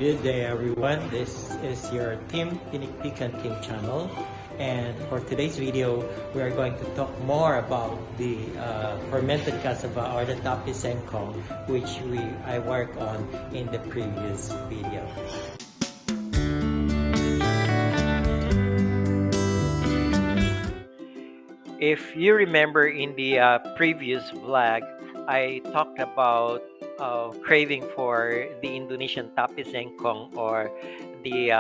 Good day everyone, this is your Team Pinikpikan King channel, and for today's video we are going to talk more about the fermented cassava or the tapi Singkong, which I worked on in the previous video. If you remember in the previous vlog, I talked about craving for the Indonesian tapi Singkong or the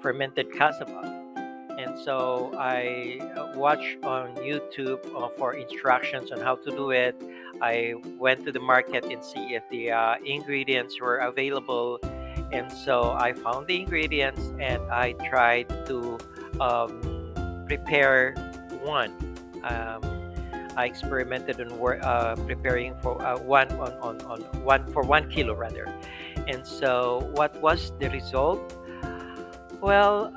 fermented cassava. And so I watched on YouTube for instructions on how to do it. I went to the market and see if the ingredients were available. And so I found the ingredients and I tried to prepare one. I experimented on preparing for one on 1 kilo rather. And so what was the result? Well,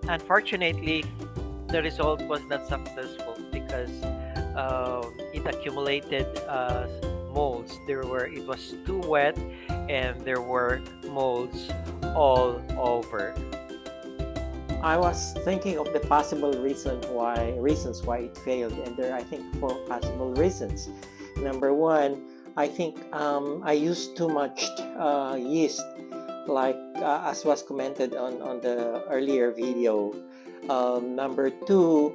unfortunately, the result was not successful because it accumulated molds. It was too wet, and there were molds all over. I was thinking of the possible reasons why it failed, and there are, I think, 4 possible reasons. Number one, I think I used too much yeast, like as was commented on the earlier video. Number two,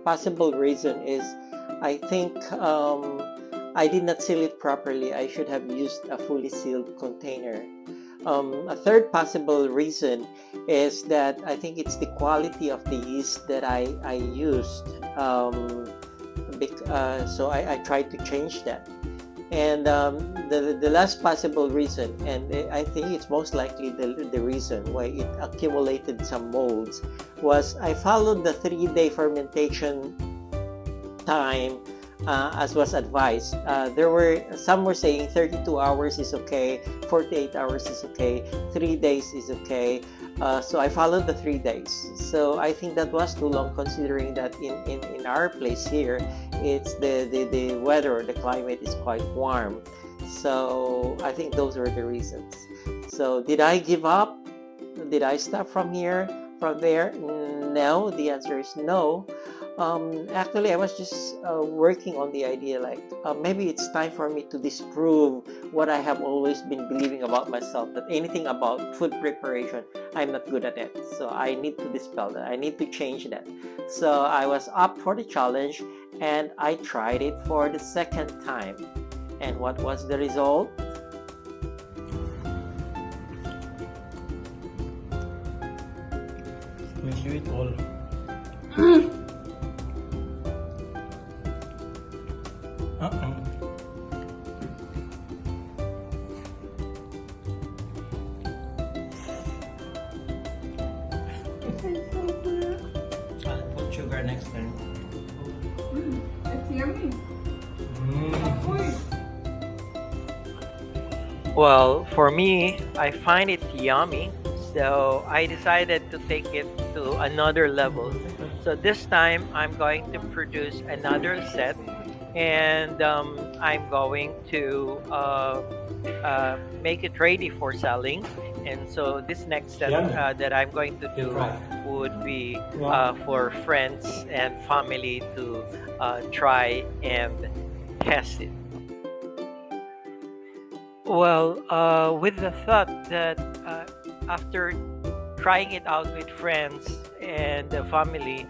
possible reason is I think I did not seal it properly. I should have used a fully sealed container. A third possible reason is that I think it's the quality of the yeast that I used. So I tried to change that. And the last possible reason, and I think it's most likely the reason why it accumulated some molds, was I followed the 3-day fermentation time as was advised. Some were saying 32 hours is okay, 48 hours is okay, 3 days is okay. So I followed the 3 days. So I think that was too long, considering that in our place here, it's the weather, the climate is quite warm. So I think those were the reasons. So did I give up? Did I stop from there? No, the answer is no. Actually, I was just working on the idea, like maybe it's time for me to disprove what I have always been believing about myself, that anything about food preparation, I'm not good at it. So I need to dispel that. I need to change that. So I was up for the challenge and I tried it for the second time. And what was the result? Make you eat all. I'll put sugar next time. It's yummy. Well, for me, I find it yummy, so I decided to take it to another level. So this time, I'm going to produce another set, and I'm going to make it ready for selling. And so this next set that I'm going to do would be for friends and family to try and test it. Well, with the thought that after trying it out with friends and the family,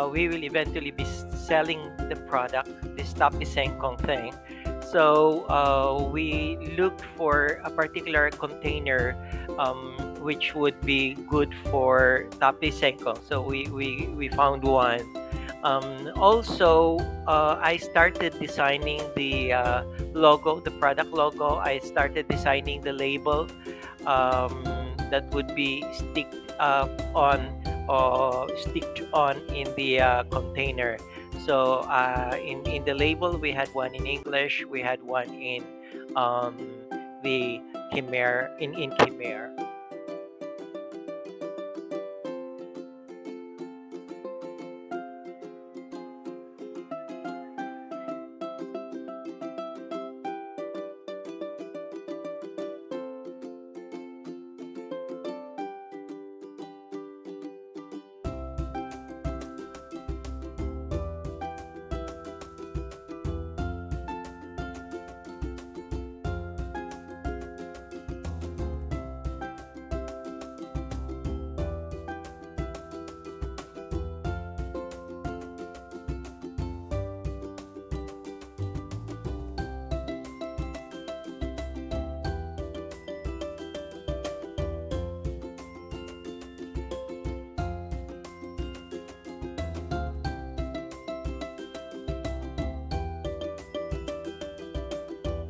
we will eventually be selling the product, this tapi Singkong thing. So we looked for a particular container which would be good for tapi Singkong. So we found one. Also, I started designing the logo, the product logo. I started designing the label that would be sticked on in the container. So in the label, we had one in English, we had one in the Khmer, in Khmer.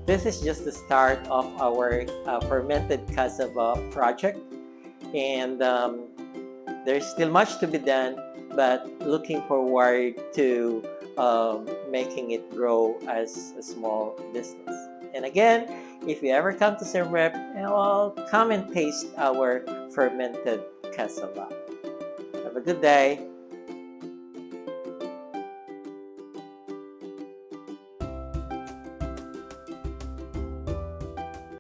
this is just the start of our fermented cassava project, and there's still much to be done, but looking forward to making it grow as a small business. And again, if you ever come to Siem Reap, well, come and taste our fermented cassava. Have a good day.